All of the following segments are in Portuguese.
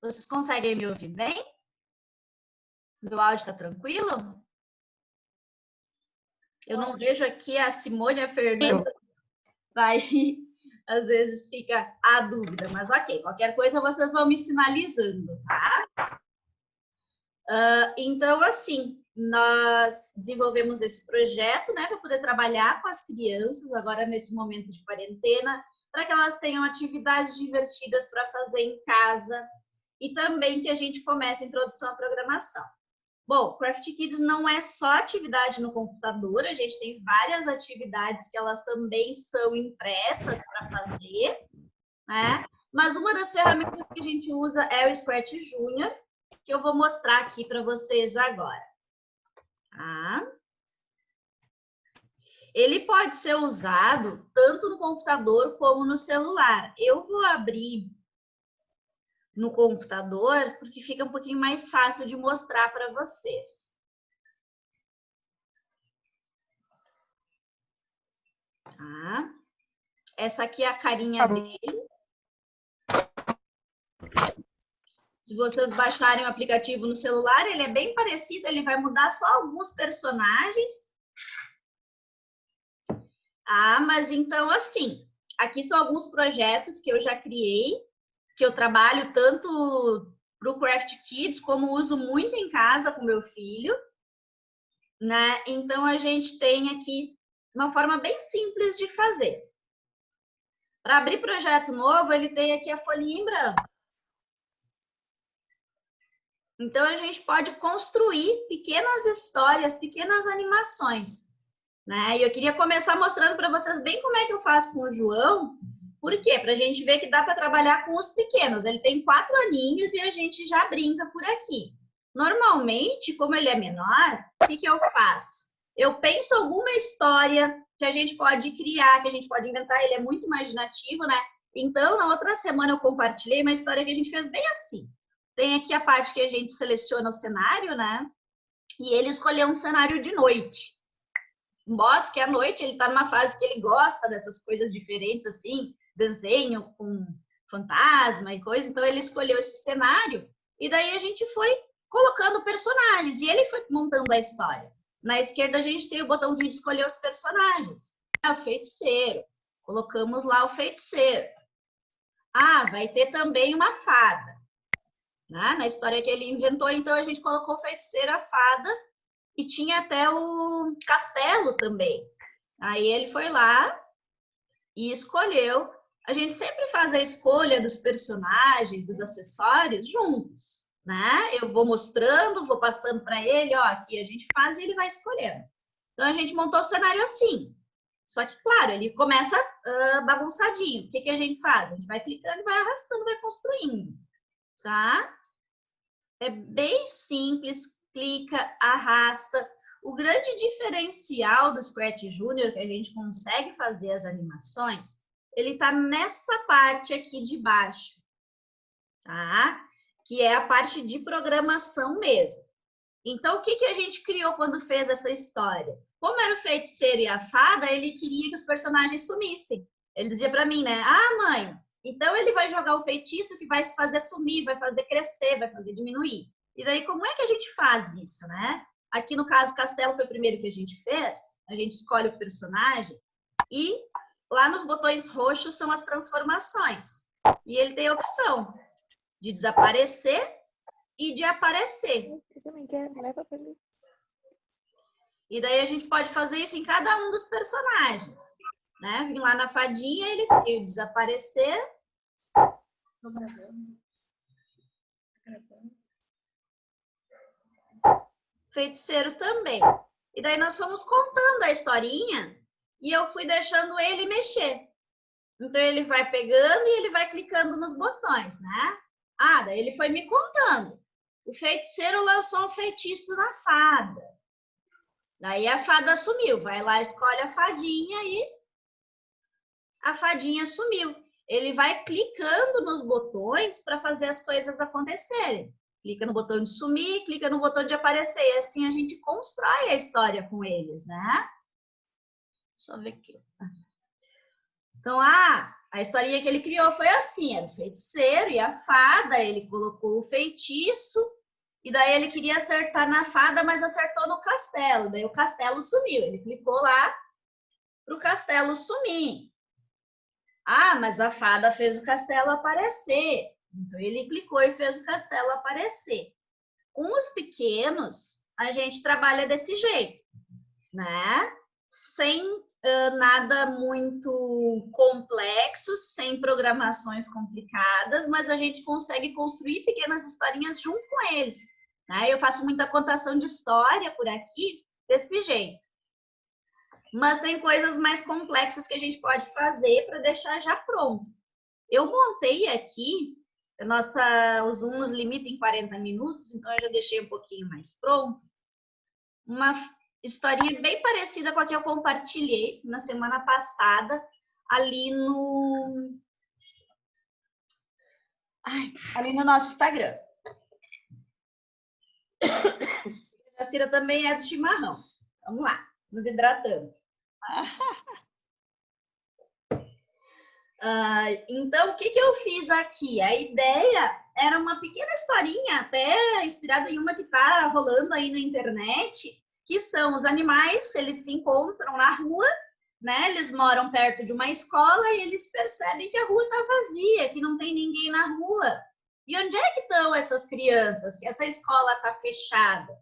Vocês conseguem me ouvir bem? Meu áudio está tranquilo? Eu não vejo aqui a Simone e a Fernanda. Aí, às vezes, fica a dúvida. Mas, ok, qualquer coisa vocês vão me sinalizando, tá? Então, assim, nós desenvolvemos esse projeto, né, para poder trabalhar com as crianças, agora nesse momento de quarentena, para que elas tenham atividades divertidas para fazer em casa e também que a gente comece a introdução à programação. Bom, Craft Kids não é só atividade no computador, a gente tem várias atividades que elas também são impressas para fazer, né? Mas uma das ferramentas que a gente usa é o Scratch Junior, que eu vou mostrar aqui para vocês agora. Tá? Ele pode ser usado tanto no computador como no celular. Eu vou abrir no computador, porque fica um pouquinho mais fácil de mostrar para vocês. Tá? Essa aqui é a carinha dele. Se vocês baixarem o aplicativo no celular, ele é bem parecido, ele vai mudar só alguns personagens. Mas então, assim, aqui são alguns projetos que eu já criei, que eu trabalho tanto para o Craft Kids, como uso muito em casa com meu filho, né? Então, a gente tem aqui uma forma bem simples de fazer. Para abrir projeto novo, ele tem aqui a folhinha em branco. Então, a gente pode construir pequenas histórias, pequenas animações, né? E eu queria começar mostrando para vocês bem como é que eu faço com o João. Por quê? Para a gente ver que dá para trabalhar com os pequenos. Ele tem 4 aninhos e a gente já brinca por aqui. Normalmente, como ele é menor, o que eu faço? Eu penso alguma história que a gente pode criar, que a gente pode inventar. Ele é muito imaginativo, né? Então, na outra semana eu compartilhei uma história que a gente fez bem assim. Tem aqui a parte que a gente seleciona o cenário, né? E ele escolheu um cenário de noite. Um bosque à noite, ele está numa fase que ele gosta dessas coisas diferentes, assim, desenho com fantasma e coisa, então ele escolheu esse cenário, e daí a gente foi colocando personagens, e ele foi montando a história. Na esquerda a gente tem o botãozinho de escolher os personagens. O feiticeiro, colocamos lá o feiticeiro. Vai ter também uma fada. Né? Na história que ele inventou, então a gente colocou o feiticeiro, a fada, e tinha até o castelo também. Aí ele foi lá e escolheu. A gente sempre faz a escolha dos personagens, dos acessórios juntos, né? Eu vou mostrando, vou passando para ele, ó, aqui a gente faz e ele vai escolhendo. Então a gente montou o cenário assim. Só que, claro, ele começa bagunçadinho. O que a gente faz? A gente vai clicando, vai arrastando, vai construindo, tá? É bem simples, clica, arrasta. O grande diferencial do Scratch Junior, que a gente consegue fazer as animações, ele está nessa parte aqui de baixo, tá? Que é a parte de programação mesmo. Então, o que a gente criou quando fez essa história? Como era o feiticeiro e a fada, ele queria que os personagens sumissem. Ele dizia para mim, né? Mãe, então ele vai jogar o feitiço que vai fazer sumir, vai fazer crescer, vai fazer diminuir. E daí, como é que a gente faz isso, né? Aqui no caso, o castelo foi o primeiro que a gente fez. A gente escolhe o personagem e lá nos botões roxos são as transformações. E ele tem a opção de desaparecer e de aparecer. E daí a gente pode fazer isso em cada um dos personagens. Né? Vim lá na fadinha, ele tem o desaparecer. Feiticeiro também. E daí nós fomos contando a historinha e eu fui deixando ele mexer. Então ele vai pegando e ele vai clicando nos botões, né? Daí ele foi me contando. O feiticeiro lançou um feitiço na fada. Daí a fada sumiu. Vai lá, escolhe a fadinha e a fadinha sumiu. Ele vai clicando nos botões para fazer as coisas acontecerem. Clica no botão de sumir, clica no botão de aparecer. E assim a gente constrói a história com eles, né? Deixa eu ver aqui. Então, a historinha que ele criou foi assim, era o feiticeiro e a fada, ele colocou o feitiço, e daí ele queria acertar na fada, mas acertou no castelo, daí o castelo sumiu, ele clicou lá para o castelo sumir. Mas a fada fez o castelo aparecer, então ele clicou e fez o castelo aparecer. Com os pequenos, a gente trabalha desse jeito, né? Sem nada muito complexo, sem programações complicadas, mas a gente consegue construir pequenas historinhas junto com eles. Né? Eu faço muita contação de história por aqui desse jeito. Mas tem coisas mais complexas que a gente pode fazer para deixar já pronto. Eu montei aqui, o Zoom nos limita em 40 minutos, então eu já deixei um pouquinho mais pronto. Uma historinha bem parecida com a que eu compartilhei na semana passada, ali no nosso Instagram. A Cira também é do chimarrão. Vamos lá, nos hidratando. Então, o que eu fiz aqui? A ideia era uma pequena historinha, até inspirada em uma que está rolando aí na internet, que são os animais, eles se encontram na rua, né? Eles moram perto de uma escola e eles percebem que a rua está vazia, que não tem ninguém na rua. E onde é que estão essas crianças? Que essa escola está fechada.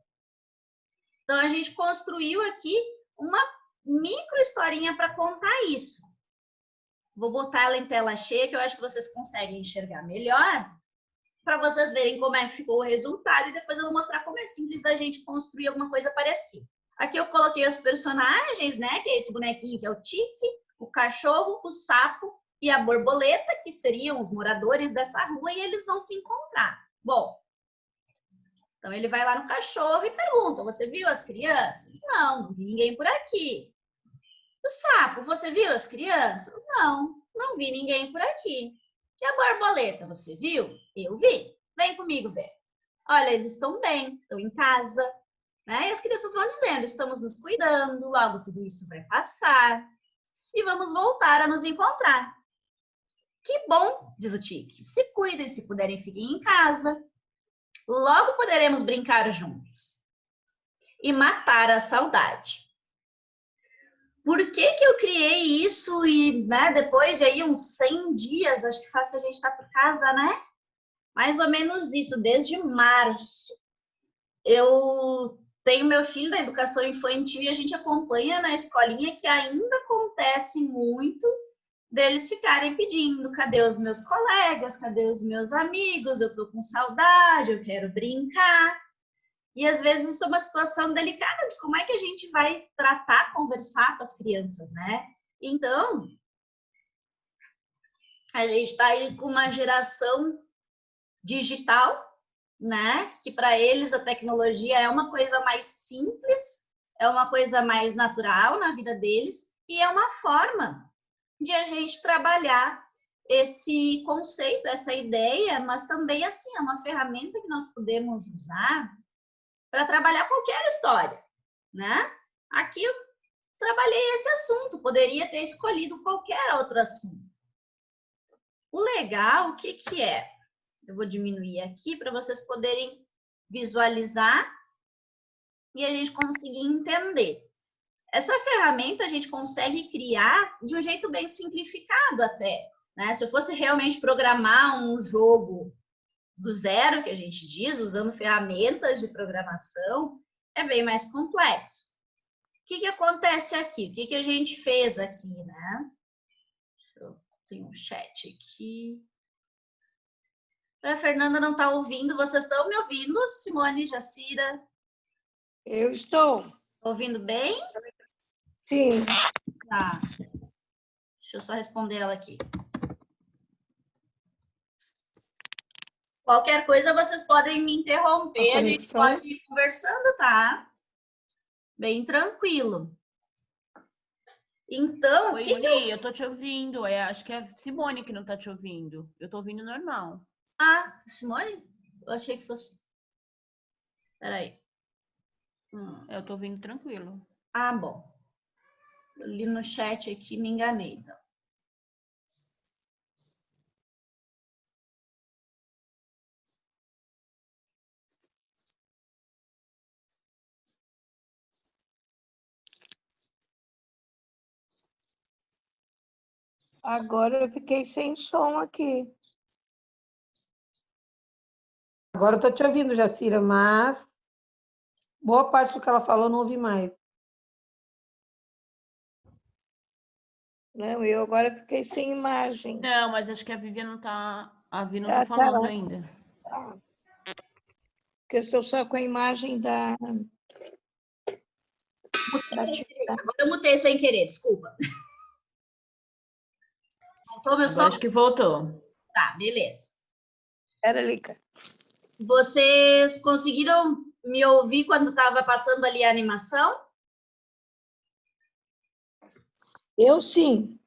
Então, a gente construiu aqui uma micro historinha para contar isso. Vou botar ela em tela cheia, que eu acho que vocês conseguem enxergar melhor, para vocês verem como é que ficou o resultado, e depois eu vou mostrar como é simples da gente construir alguma coisa parecida. Aqui eu coloquei os personagens, né, que é esse bonequinho que é o Tique, o cachorro, o sapo e a borboleta, que seriam os moradores dessa rua, e eles vão se encontrar. Bom, então ele vai lá no cachorro e pergunta, você viu as crianças? Não, não vi ninguém por aqui. O sapo, você viu as crianças? Não, não vi ninguém por aqui. E a borboleta, você viu? Eu vi. Vem comigo ver. Olha, eles estão bem, estão em casa. Né? E as crianças vão dizendo, estamos nos cuidando, logo tudo isso vai passar. E vamos voltar a nos encontrar. Que bom, diz o Tique. Se cuidem, se puderem, fiquem em casa. Logo poderemos brincar juntos. E matar a saudade. Por que eu criei isso e, né, depois de aí uns 100 dias, acho que faz que a gente está por casa, né? Mais ou menos isso, desde março. Eu tenho meu filho na educação infantil e a gente acompanha na escolinha que ainda acontece muito deles ficarem pedindo, cadê os meus colegas, cadê os meus amigos, eu tô com saudade, eu quero brincar. E às vezes isso é uma situação delicada de como é que a gente vai tratar, conversar com as crianças, né? Então, a gente está aí com uma geração digital, né? Que para eles a tecnologia é uma coisa mais simples, é uma coisa mais natural na vida deles e é uma forma de a gente trabalhar esse conceito, essa ideia, mas também assim é uma ferramenta que nós podemos usar para trabalhar qualquer história, né? Aqui eu trabalhei esse assunto, poderia ter escolhido qualquer outro assunto. O legal, o que é? Eu vou diminuir aqui para vocês poderem visualizar e a gente conseguir entender. Essa ferramenta a gente consegue criar de um jeito bem simplificado até, né? Se eu fosse realmente programar um jogo do zero, que a gente diz, usando ferramentas de programação, é bem mais complexo. O que acontece aqui? O que a gente fez aqui, né? Tem um chat aqui. A Fernanda não está ouvindo. Vocês estão me ouvindo? Simone, Jacira? Eu estou. Ouvindo bem? Sim. Tá. Deixa eu só responder ela aqui. Qualquer coisa, vocês podem me interromper. A gente pode ir conversando, tá? Bem tranquilo. Então, Oi, Gi, eu tô te ouvindo. Acho que é Simone que não tá te ouvindo. Eu tô ouvindo normal. Ah, Simone? Eu achei que fosse... Peraí. Eu tô ouvindo tranquilo. Ah, bom. Eu li no chat aqui, me enganei, então. Agora eu fiquei sem som aqui. Agora eu tô te ouvindo, Jacira, mas boa parte do que ela falou eu não ouvi mais. Não, eu agora fiquei sem imagem. Não, mas acho que a Vivian não tá. A Vi não Ah, tá tá. falando ainda. Porque eu estou só com a imagem da Agora eu mutei sem querer, desculpa. Voltou meu som? Agora acho que voltou. Tá, beleza. Era Lica. Vocês conseguiram me ouvir quando estava passando ali a animação? Eu sim.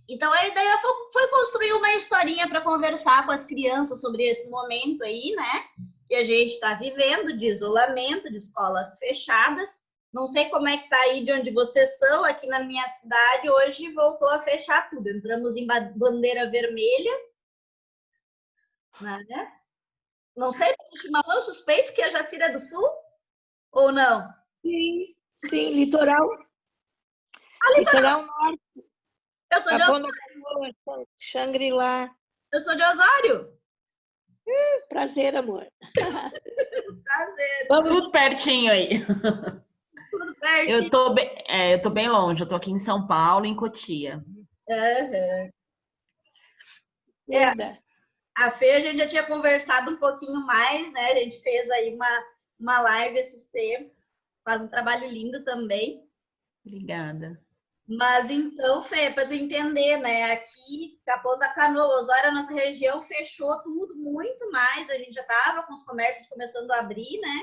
Então, a ideia foi construir uma historinha para conversar com as crianças sobre esse momento aí, né? Que a gente está vivendo de isolamento, de escolas fechadas. Não sei como é que está aí de onde vocês são. Aqui na minha cidade, hoje voltou a fechar tudo. Entramos em bandeira vermelha, né? Não sei, tem chimarrão, suspeito que a Jacira é do Sul? Ou não? Sim, sim, litoral. Litoral norte. Eu sou de Capão Osório. da Canoa, Xangri-Lá. Eu sou de Osório. Prazer, amor. Prazer. Tudo pertinho aí. Tudo pertinho. Eu tô bem longe. Eu tô aqui em São Paulo, em Cotia. Uhum. Linda. A Fê, a gente já tinha conversado um pouquinho mais, né? A gente fez aí uma live esses tempos. Faz um trabalho lindo também. Obrigada. Mas então, Fê, para tu entender, né? Aqui, Capão da Canoa, Osório, a nossa região fechou tudo muito mais. A gente já estava com os comércios começando a abrir, né?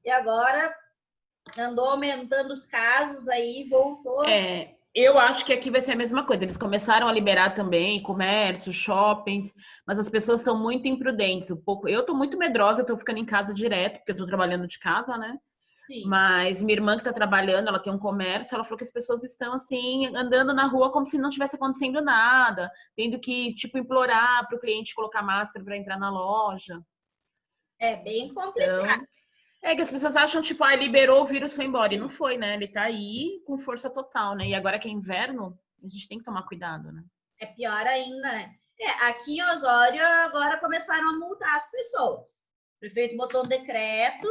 E agora andou aumentando os casos aí, voltou. Eu acho que aqui vai ser a mesma coisa. Eles começaram a liberar também comércio, shoppings, mas as pessoas estão muito imprudentes. Eu estou muito medrosa, estou ficando em casa direto, porque eu estou trabalhando de casa, né? Sim. Mas minha irmã que está trabalhando, ela tem um comércio, ela falou que as pessoas estão assim, andando na rua como se não tivesse acontecendo nada, tendo que, tipo, implorar para o cliente colocar máscara para entrar na loja. É bem complicado. Então, que as pessoas acham, tipo, liberou, o vírus foi embora. E não foi, né? Ele tá aí com força total, né? E agora que é inverno, a gente tem que tomar cuidado, né? É pior ainda, né? Aqui em Osório agora começaram a multar as pessoas. O prefeito botou um decreto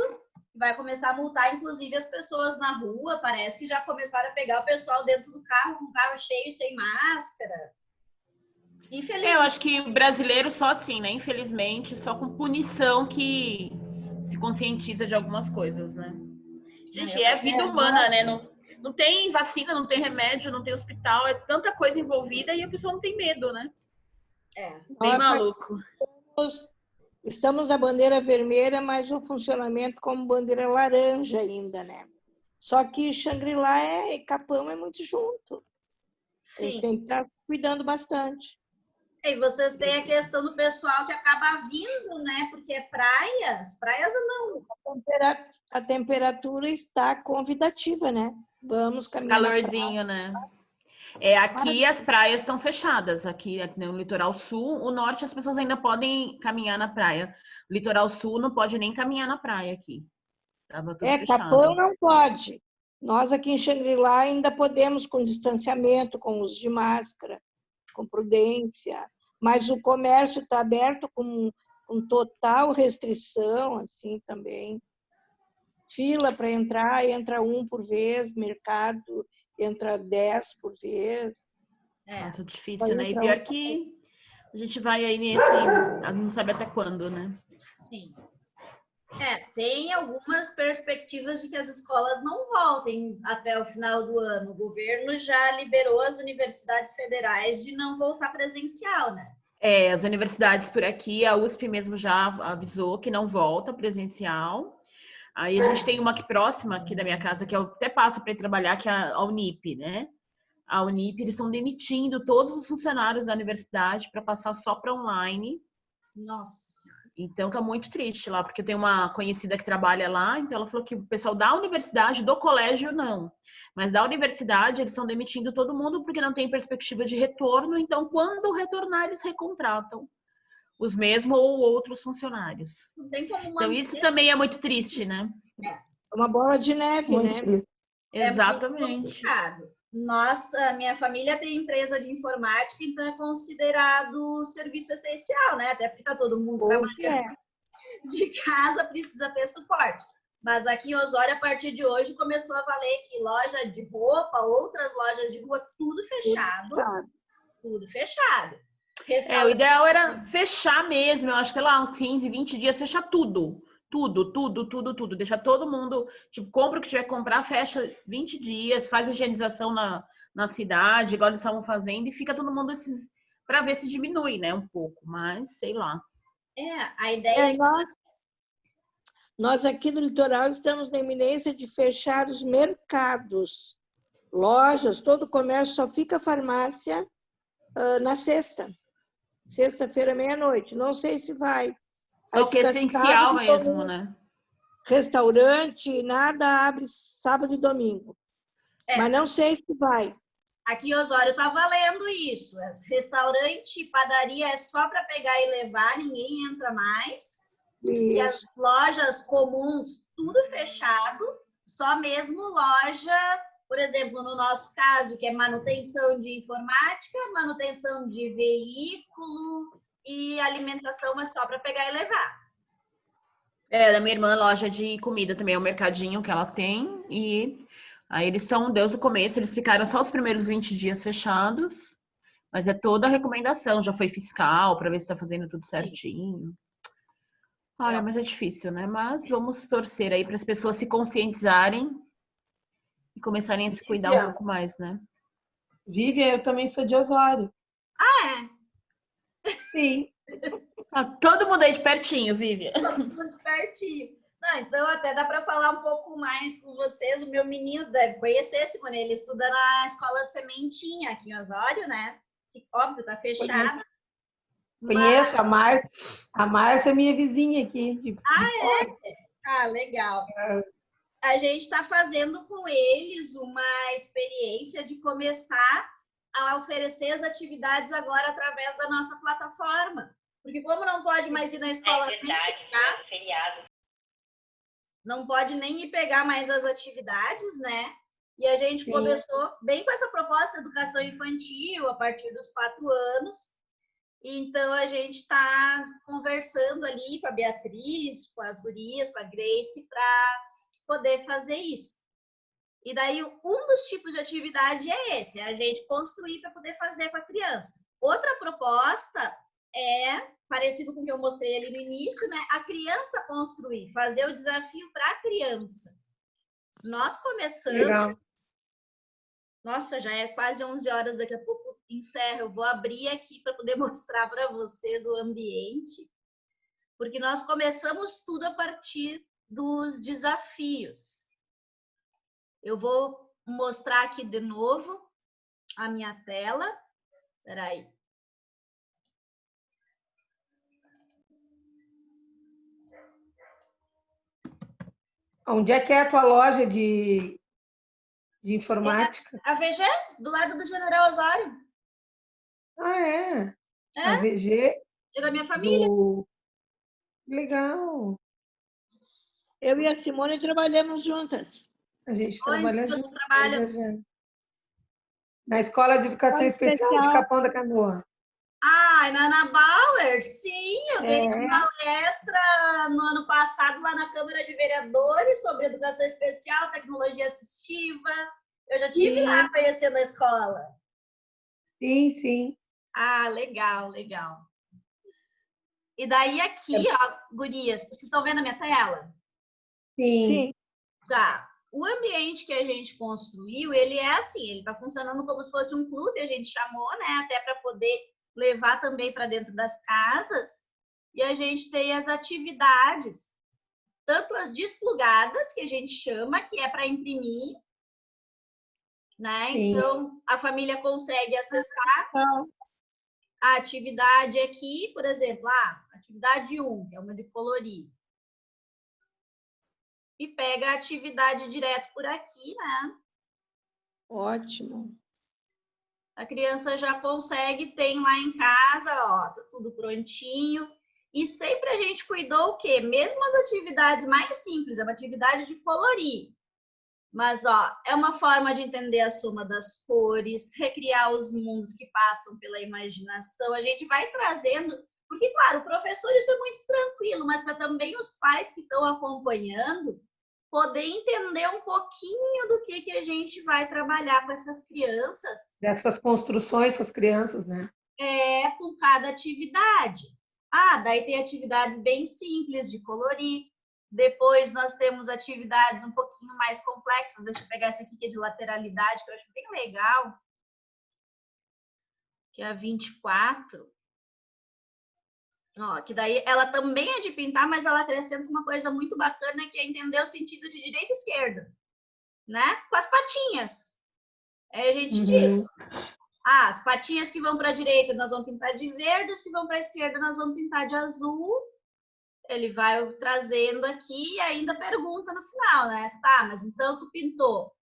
que vai começar a multar, inclusive, as pessoas na rua. Parece que já começaram a pegar o pessoal dentro do carro, com o carro cheio, sem máscara. Infelizmente. Eu acho que o brasileiro só assim, né? Infelizmente, só com punição que se conscientiza de algumas coisas, né? Gente, é vida humana, né? Não tem vacina, não tem remédio, não tem hospital, é tanta coisa envolvida e a pessoa não tem medo, né? Bem maluco. Estamos na bandeira vermelha, mas o funcionamento como bandeira laranja ainda, né? Só que Xangri-Lá e Capão é muito junto. Sim. Eles têm que estar cuidando bastante. E vocês têm a questão do pessoal que acaba vindo, né? Porque as praias não. A temperatura está convidativa, né? Vamos caminhar. Calorzinho, né? Aqui as praias estão fechadas. Aqui no litoral sul, o norte as pessoas ainda podem caminhar na praia. O litoral sul não pode nem caminhar na praia aqui. Tava tudo fechado. Capão não pode. Nós aqui em Xangri-Lá ainda podemos com distanciamento, com uso de máscara, com prudência. Mas o comércio está aberto com total restrição, assim, também. Fila para entrar, entra 1 por vez, mercado entra 10 por vez. Nossa, difícil, né? E pior que a gente vai aí nesse... Não sabe até quando, né? Sim. Tem algumas perspectivas de que as escolas não voltem até o final do ano. O governo já liberou as universidades federais de não voltar presencial, né? As universidades por aqui, a USP mesmo já avisou que não volta presencial. Aí a gente tem uma aqui próxima, aqui da minha casa, que eu até passo para ir trabalhar, que é a Unip, né? A Unip, eles estão demitindo todos os funcionários da universidade para passar só para online. Nossa. Então tá muito triste lá, porque eu tenho uma conhecida que trabalha lá, então ela falou que o pessoal da universidade, do colégio, não. Mas da universidade, eles estão demitindo todo mundo porque não tem perspectiva de retorno, então quando retornar, eles recontratam os mesmos ou outros funcionários. Não tem como então isso também é muito triste, né? É uma bola de neve, né? Exatamente. A minha família tem empresa de informática, então é considerado serviço essencial, né? Até porque tá todo mundo trabalhando de casa, precisa ter suporte. Mas aqui em Osório, a partir de hoje, começou a valer que loja de roupa, outras lojas de rua, tudo fechado. Tudo fechado. O ideal era fechar mesmo, eu acho que lá uns 15, 20 dias, fechar tudo. Tudo. Deixar todo mundo, tipo, compra o que tiver que comprar, fecha 20 dias, faz higienização na cidade, igual eles estavam fazendo, e fica todo mundo para ver se diminui, né, um pouco, mas sei lá. A ideia Nós aqui do litoral estamos na iminência de fechar os mercados, lojas, todo o comércio, só fica farmácia na sexta-feira, meia-noite. Não sei se vai. Só que é essencial mesmo, né? Restaurante, nada abre sábado e domingo. Mas não sei se vai. Aqui em Osório tá valendo isso. Restaurante, padaria é só para pegar e levar, ninguém entra mais. Isso. E as lojas comuns, tudo fechado, só mesmo loja, por exemplo, no nosso caso, que é manutenção de informática, manutenção de veículo e alimentação é só para pegar e levar. Da minha irmã, loja de comida também, é um mercadinho que ela tem, e aí eles estão desde o começo, eles ficaram só os primeiros 20 dias fechados, mas é toda a recomendação, já foi fiscal, para ver se está fazendo tudo certinho. Olha, mas é difícil, né? Mas vamos torcer aí para as pessoas se conscientizarem e começarem a se cuidar um pouco mais, né? Vivian, eu também sou de Osório. Sim. Todo mundo aí de pertinho, Vivian. Todo mundo de pertinho. Não, então até dá para falar um pouco mais com vocês. O meu menino deve conhecer, Simone, ele estuda na escola Sementinha aqui em Osório, né? Que, óbvio, tá fechada. Conheço a Márcia. A Márcia é minha vizinha aqui. Legal. A gente está fazendo com eles uma experiência de começar a oferecer as atividades agora através da nossa plataforma. Porque como não pode mais ir na escola feriado, não pode nem ir pegar mais as atividades, né? E a gente começou bem com essa proposta de educação infantil a partir dos 4 anos. Então, a gente está conversando ali com a Beatriz, com as gurias, com a Grace, para poder fazer isso. E daí, um dos tipos de atividade é esse, é a gente construir para poder fazer com a criança. Outra proposta é, parecido com o que eu mostrei ali no início, né? A criança construir, fazer o desafio para a criança. Nós começamos... Legal. Nossa, já é quase 11 horas, daqui a pouco encerro. Eu vou abrir aqui para poder mostrar para vocês o ambiente, porque nós começamos tudo a partir dos desafios. Eu vou mostrar aqui de novo a minha tela. Espera aí. Onde é que é a tua loja de informática? A VG, do lado do General Osório. A VG é da minha família. Legal. Eu e a Simone trabalhamos juntas. A gente trabalha junto. Na Escola de Educação Especial de Capão da Canoa. Na Ana Bauer, sim, eu dei uma palestra no ano passado lá na Câmara de Vereadores sobre educação especial, tecnologia assistiva. Eu já estive lá conhecendo a escola. Sim. Legal. E daí aqui, ó, gurias, vocês estão vendo a minha tela? Sim. Tá. O ambiente que a gente construiu, ele é assim, ele está funcionando como se fosse um clube, a gente chamou, né, até para poder levar também para dentro das casas, e a gente tem as atividades, tanto as desplugadas, que a gente chama, que é para imprimir, né? Sim. Então, a família consegue acessar a atividade aqui, por exemplo, atividade 1, que é uma de colorir. E pega a atividade direto por aqui, né? Ótimo. A criança já consegue, tem lá em casa, ó, tá tudo prontinho. E sempre a gente cuidou o quê? Mesmo as atividades mais simples, é uma atividade de colorir. Mas, ó, é uma forma de entender a soma das cores, recriar os mundos que passam pela imaginação. A gente vai trazendo, porque, claro, o professor isso é muito tranquilo, mas para também os pais que estão acompanhando poder entender um pouquinho do que a gente vai trabalhar com essas crianças. Dessas construções com as crianças, né? Com cada atividade. Daí tem atividades bem simples de colorir. Depois nós temos atividades um pouquinho mais complexas. Deixa eu pegar essa aqui que é de lateralidade, que eu acho bem legal. Que é a 24. Ó, que daí ela também é de pintar, mas ela acrescenta uma coisa muito bacana, que é entender o sentido de direita e esquerda, né? Com as patinhas. Aí a gente diz, as patinhas que vão para a direita nós vamos pintar de verde, as que vão para a esquerda nós vamos pintar de azul. Ele vai trazendo aqui e ainda pergunta no final, né? Tá, mas então tu pintou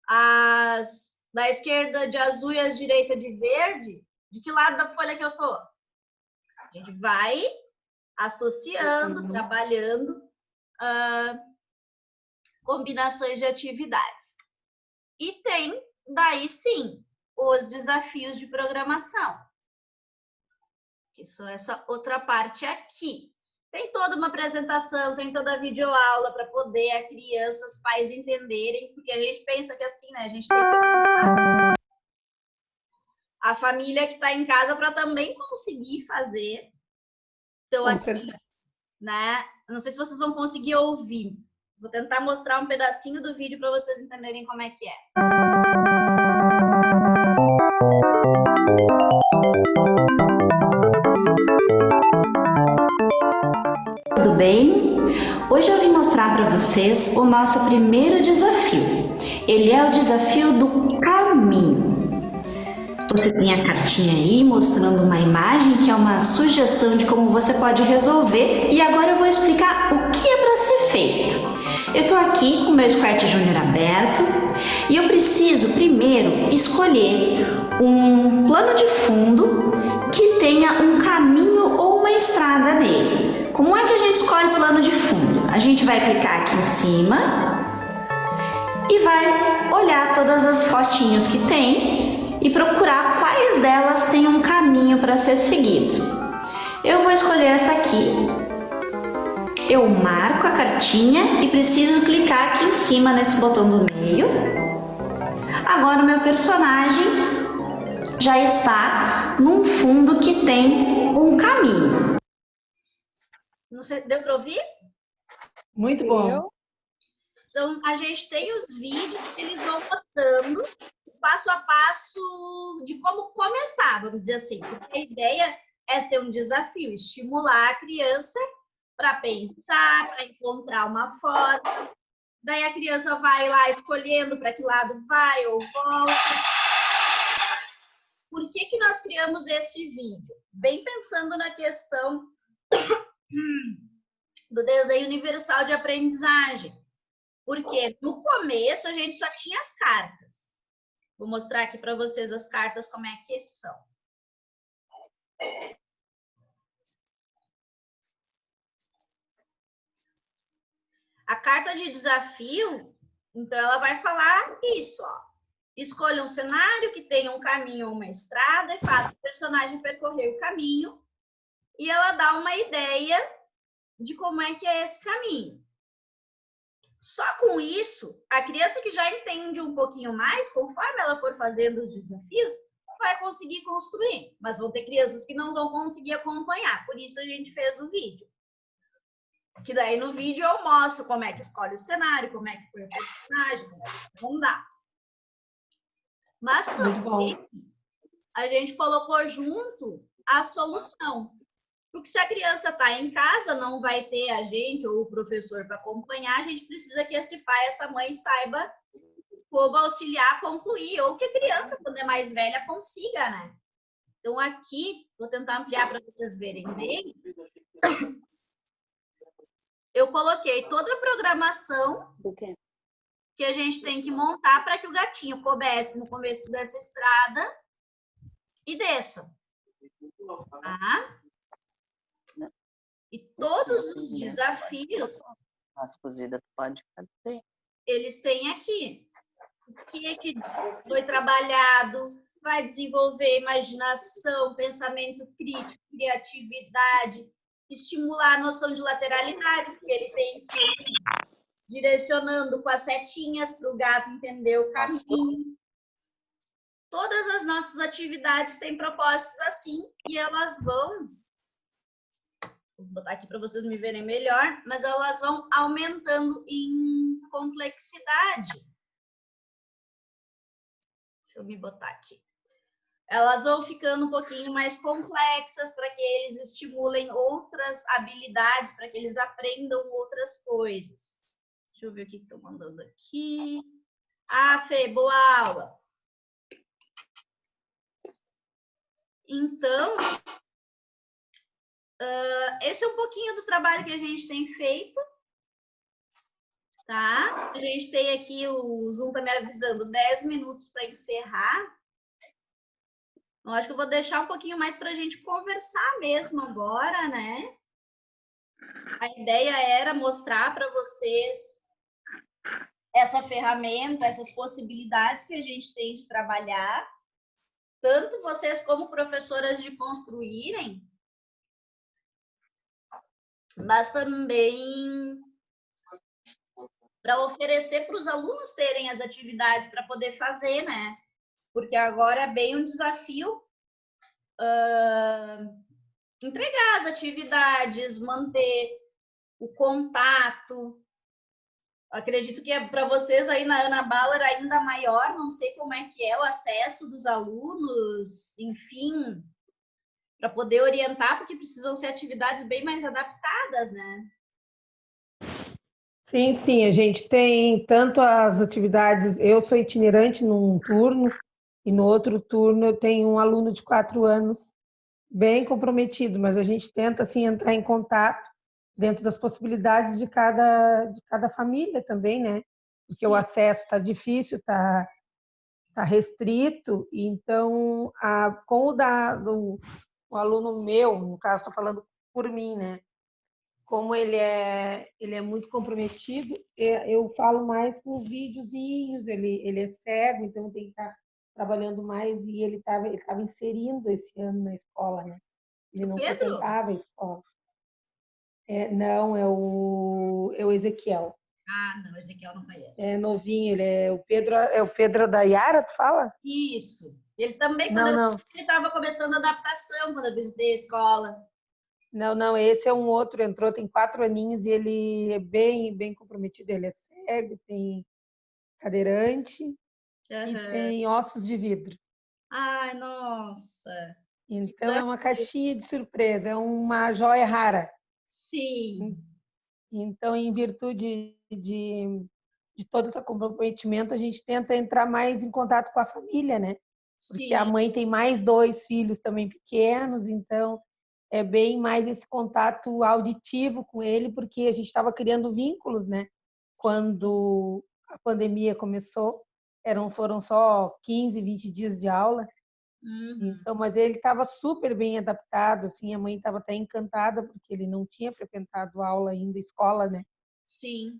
as da esquerda de azul e as direita de verde? De que lado da folha que eu tô? A gente vai associando, trabalhando combinações de atividades. E tem, daí sim, os desafios de programação, que são essa outra parte aqui. Tem toda uma apresentação, tem toda a videoaula para poder a criança, os pais entenderem, porque a gente pensa que assim, né, a gente tem que a família que está em casa para também conseguir fazer. Então, aqui, né, não sei se vocês vão conseguir ouvir. Vou tentar mostrar um pedacinho do vídeo para vocês entenderem como é que é. Tudo bem? Hoje eu vim mostrar para vocês o nosso primeiro desafio. Ele é o desafio do caminho. Você tem a cartinha aí mostrando uma imagem que é uma sugestão de como você pode resolver, e agora eu vou explicar o que é para ser feito. Eu estou aqui com o meu Scratch Junior aberto e eu preciso primeiro escolher um plano de fundo que tenha um caminho ou uma estrada nele. Como é que a gente escolhe o plano de fundo? A gente vai clicar aqui em cima e vai olhar todas as fotinhos que tem e procurar quais delas têm um caminho para ser seguido. Eu vou escolher essa aqui. Eu marco a cartinha e preciso clicar aqui em cima nesse botão do meio. Agora o meu personagem já está num fundo que tem um caminho. Não sei, deu para ouvir? Muito bom. Então, a gente tem os vídeos que eles vão mostrando passo a passo de como começar, vamos dizer assim. Porque a ideia é ser um desafio, estimular a criança para pensar, para encontrar uma forma. Daí a criança vai lá escolhendo para que lado vai ou volta. Por que nós criamos esse vídeo? Bem pensando na questão do desenho universal de aprendizagem. Porque no começo a gente só tinha as cartas. Vou mostrar aqui para vocês as cartas como é que são. A carta de desafio, então ela vai falar isso, ó. Escolha um cenário que tenha um caminho ou uma estrada e faça o personagem percorrer o caminho. E ela dá uma ideia de como é que é esse caminho. Só com isso, a criança que já entende um pouquinho mais, conforme ela for fazendo os desafios, vai conseguir construir. Mas vão ter crianças que não vão conseguir acompanhar. Por isso a gente fez o vídeo. Que daí no vídeo eu mostro como é que escolhe o cenário, como é que põe o personagem, como é que não dá. Mas também a gente colocou junto a solução. Porque se a criança está em casa, não vai ter a gente ou o professor para acompanhar, a gente precisa que esse pai, essa mãe saiba como auxiliar a concluir, ou que a criança, quando é mais velha, consiga, né? Então, aqui, vou tentar ampliar para vocês verem bem. Eu coloquei toda a programação que a gente tem que montar para que o gatinho comece no começo dessa estrada e desça. Tá? E todos os desafios... As cozidas tu pode fazer. eles têm aqui. O que é que foi trabalhado? Vai desenvolver imaginação, pensamento crítico, criatividade, estimular a noção de lateralidade, porque ele tem que ir direcionando com as setinhas para o gato entender o caminho. Todas as nossas atividades têm propósitos assim e elas vou botar aqui para vocês me verem melhor, mas elas vão aumentando em complexidade. Deixa eu me botar aqui. Elas vão ficando um pouquinho mais complexas para que eles estimulem outras habilidades, para que eles aprendam outras coisas. Deixa eu ver o que estão mandando aqui. Ah, Fê, boa aula. Então, esse é um pouquinho do trabalho que a gente tem feito, tá? A gente tem aqui, o Zoom está me avisando, 10 minutos para encerrar. Eu acho que eu vou deixar um pouquinho mais para a gente conversar mesmo agora, né? A ideia era mostrar para vocês essa ferramenta, essas possibilidades que a gente tem de trabalhar, tanto vocês como professoras de construírem, mas também para oferecer para os alunos terem as atividades para poder fazer, né? Porque agora é bem um desafio entregar as atividades, manter o contato. Acredito que para vocês aí na Ana Bauer ainda maior, não sei como é que é o acesso dos alunos, enfim, para poder orientar, porque precisam ser atividades bem mais adaptadas, né? Sim, sim, a gente tem tanto as atividades, eu sou itinerante num turno, e no outro turno eu tenho um aluno de 4 anos, bem comprometido, mas a gente tenta, assim, entrar em contato dentro das possibilidades de cada família também, né? Porque o acesso está difícil, está restrito, e então, com o aluno meu, no caso, estou falando por mim, né? Como ele é muito comprometido, eu falo mais por videozinhos, ele é cego, então tem que estar trabalhando mais, e ele estava inserindo esse ano na escola, né? Ele não frequentava a escola. Não, é o Ezequiel. Ah, não, Ezequiel não conhece. É novinho, ele é o Pedro da Yara, tu fala? Isso. Ele também, Não. Ele estava começando a adaptação quando eu visitei a escola. Não, esse é um outro, entrou, tem 4 aninhos, e ele é bem, bem comprometido, ele é cego, tem cadeirante e tem ossos de vidro. Ai, nossa! Então, é uma caixinha de surpresa, é uma joia rara. Sim. Então, em virtude de todo esse comprometimento, a gente tenta entrar mais em contato com a família, né? Porque Sim. a mãe tem mais 2 filhos também pequenos, então é bem mais esse contato auditivo com ele, porque a gente estava criando vínculos, né? Quando a pandemia começou, foram só 15, 20 dias de aula. Então, mas ele estava super bem adaptado, assim, a mãe estava até encantada, porque ele não tinha frequentado aula ainda, escola, né? Sim.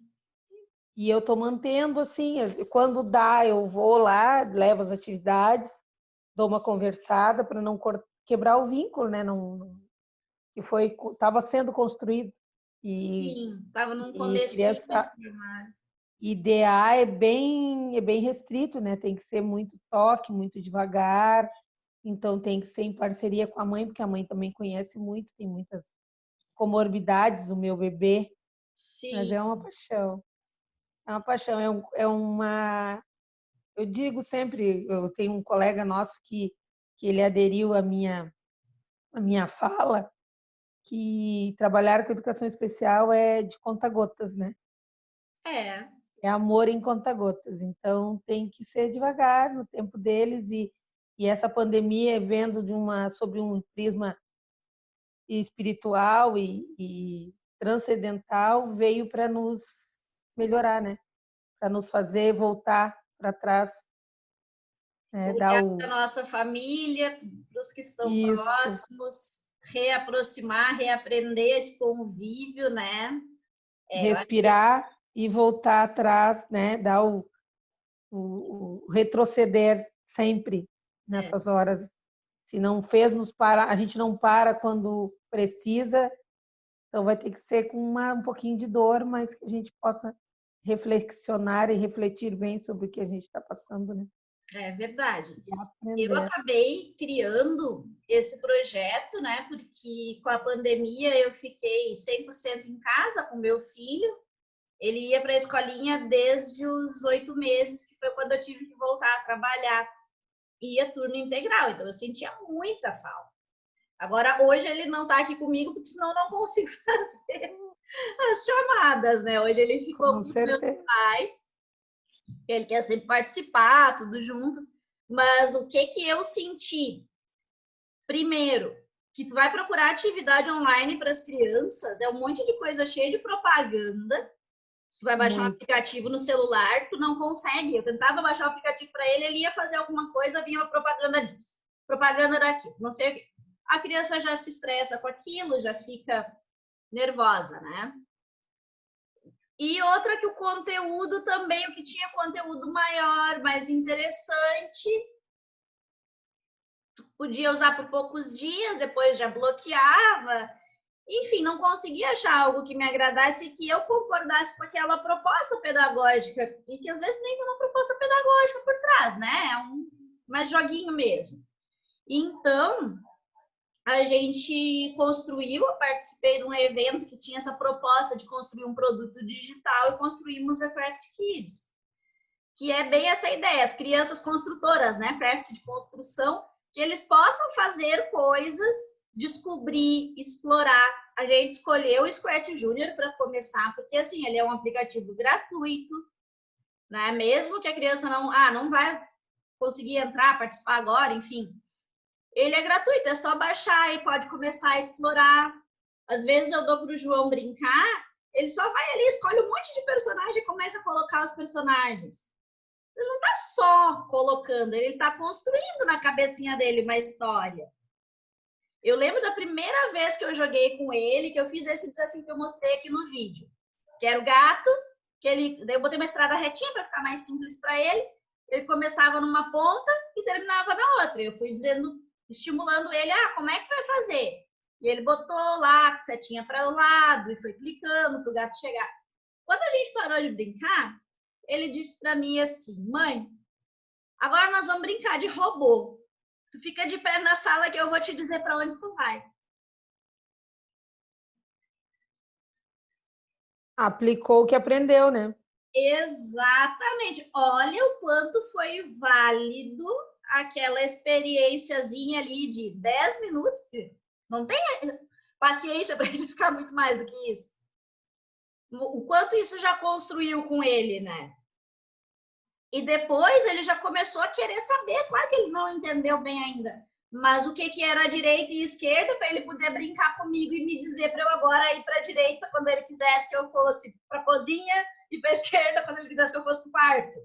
E eu estou mantendo, assim, quando dá, eu vou lá, levo as atividades, dou uma conversada para não quebrar o vínculo, né? Que estava sendo construído. Sim, estava num começo. IDA é bem restrito, né? Tem que ser muito toque, muito devagar. Então tem que ser em parceria com a mãe, porque a mãe também conhece muito, tem muitas comorbidades, o meu bebê. Sim. Mas é uma paixão. É uma paixão, eu digo sempre, eu tenho um colega nosso que ele aderiu à minha fala, que trabalhar com educação especial é de conta-gotas, né? É amor em conta-gotas. Então, tem que ser devagar, no tempo deles, e essa pandemia, vendo sobre um prisma espiritual e transcendental, veio para nos melhorar, né? Para nos fazer voltar para trás. Olhar para a nossa família, para os que estão próximos, reaproximar, reaprender esse convívio, né? Respirar. e voltar atrás, né? Dar o retroceder sempre nessas horas. Se não fez nos parar, a gente não para quando precisa, então vai ter que ser com um pouquinho de dor, mas que a gente possa reflexionar e refletir bem sobre o que a gente está passando, né? É verdade. E Eu aprender. acabei criando esse projeto, né? Porque com a pandemia eu fiquei 100% em casa com meu filho. Ele ia para a escolinha desde os 8 meses, que foi quando eu tive que voltar a trabalhar. Ia turno integral, então eu sentia muita falta. Agora, hoje ele não está aqui comigo, porque senão eu não consigo fazer as chamadas, né? Hoje ele ficou com os meus pais, ele quer sempre participar, tudo junto. Mas o que eu senti? Primeiro, que tu vai procurar atividade online para as crianças, é um monte de coisa cheia de propaganda. Tu vai baixar um aplicativo no celular, tu não consegue. Eu tentava baixar o aplicativo para ele, ele ia fazer alguma coisa, vinha uma propaganda disso, propaganda daquilo, não sei o quê. A criança já se estressa com aquilo, já fica nervosa, né? E outra que o conteúdo também, o que tinha conteúdo maior, mais interessante, tu podia usar por poucos dias, depois já bloqueava. Enfim, não conseguia achar algo que me agradasse e que eu concordasse com aquela proposta pedagógica, e que às vezes nem tem uma proposta pedagógica por trás, né? É mais joguinho mesmo. Então, a gente construiu, eu participei de um evento que tinha essa proposta de construir um produto digital e construímos a Craft Kids, que é bem essa ideia, as crianças construtoras, né? Craft de construção, que eles possam fazer coisas, descobrir, explorar. A gente escolheu o Scratch Junior para começar, porque assim, ele é um aplicativo gratuito, né? Mesmo que a criança não vai conseguir entrar, participar agora, enfim. Ele é gratuito, é só baixar e pode começar a explorar. Às vezes eu dou para o João brincar, ele só vai ali, escolhe um monte de personagem e começa a colocar os personagens. Ele não está só colocando, ele está construindo na cabecinha dele uma história. Eu lembro da primeira vez que eu joguei com ele, que eu fiz esse desafio que eu mostrei aqui no vídeo, que era o gato, daí eu botei uma estrada retinha para ficar mais simples para ele. Ele começava numa ponta e terminava na outra. Eu fui estimulando ele, como é que tu vai fazer? E ele botou lá a setinha para o lado e foi clicando para o gato chegar. Quando a gente parou de brincar, ele disse para mim assim, mãe, agora nós vamos brincar de robô. Tu fica de pé na sala que eu vou te dizer para onde tu vai. Aplicou o que aprendeu, né? Exatamente. Olha o quanto foi válido aquela experiênciazinha ali de 10 minutos. Não tem paciência para ele ficar muito mais do que isso. O quanto isso já construiu com ele, né? E depois ele já começou a querer saber. Claro que ele não entendeu bem ainda, mas o que era direita e esquerda para ele poder brincar comigo e me dizer para eu agora ir para a direita quando ele quisesse que eu fosse para a cozinha e para a esquerda quando ele quisesse que eu fosse para o quarto.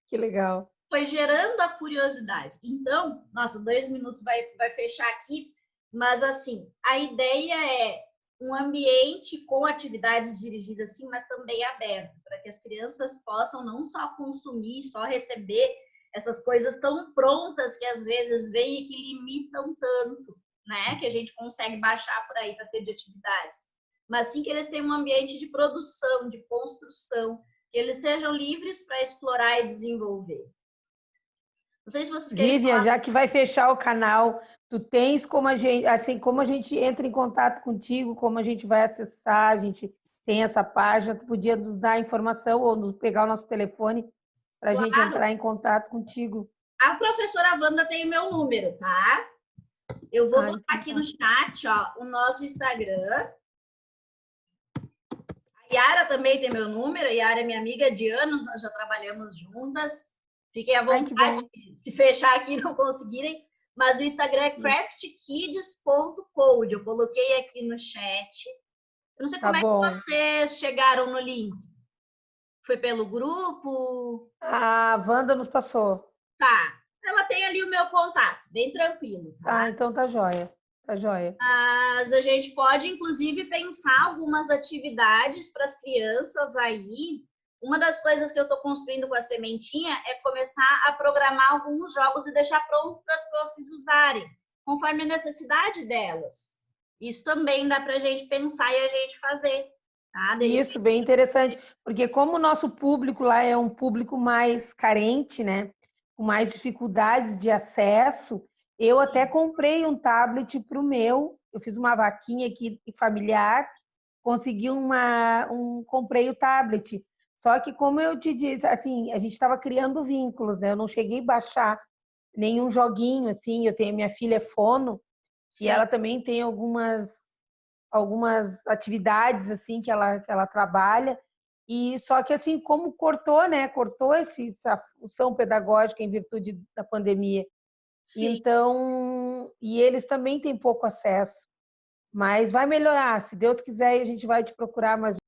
Que legal. Foi gerando a curiosidade. Então, nossa, 2 minutos vai fechar aqui, mas assim, a ideia é um ambiente com atividades dirigidas assim, mas também aberto, para que as crianças possam não só consumir, só receber essas coisas tão prontas que às vezes vêm e que limitam tanto, né? Que a gente consegue baixar por aí para ter de atividades. Mas sim que eles tenham um ambiente de produção, de construção, que eles sejam livres para explorar e desenvolver. Não sei se vocês querem Vivian, falar... já que vai fechar o canal, tu tens como a gente, assim, como a gente entra em contato contigo, como a gente vai acessar, a gente tem essa página, tu podia nos dar informação ou nos pegar o nosso telefone para a gente entrar em contato contigo. A professora Wanda tem o meu número, tá? Eu vou botar aqui no chat, ó, o nosso Instagram. A Yara também tem meu número, a Yara é minha amiga de anos, nós já trabalhamos juntas. Fiquem à vontade, se fechar aqui e não conseguirem. Mas o Instagram é craftkids.code. Eu coloquei aqui no chat. Eu não sei como é que vocês chegaram no link. Foi pelo grupo? A Wanda nos passou. Tá. Ela tem ali o meu contato, bem tranquilo. Tá, então tá joia. Tá joia. Mas a gente pode, inclusive, pensar algumas atividades para as crianças aí. Uma das coisas que eu estou construindo com a Sementinha é começar a programar alguns jogos e deixar pronto para as profs usarem, conforme a necessidade delas. Isso também dá para a gente pensar e a gente fazer. Tá? Isso, bem interessante, porque como o nosso público lá é um público mais carente, né, com mais dificuldades de acesso, eu Sim. até comprei um tablet para o meu, eu fiz uma vaquinha aqui familiar, consegui comprei o tablet. Só que como eu te disse, assim, a gente estava criando vínculos, né? Eu não cheguei a baixar nenhum joguinho, assim, minha filha é fono, Sim. e ela também tem algumas atividades assim que ela trabalha, e só que assim, como cortou, né? Cortou essa função pedagógica em virtude da pandemia. Sim. Então, e eles também têm pouco acesso. Mas vai melhorar, se Deus quiser, a gente vai te procurar mais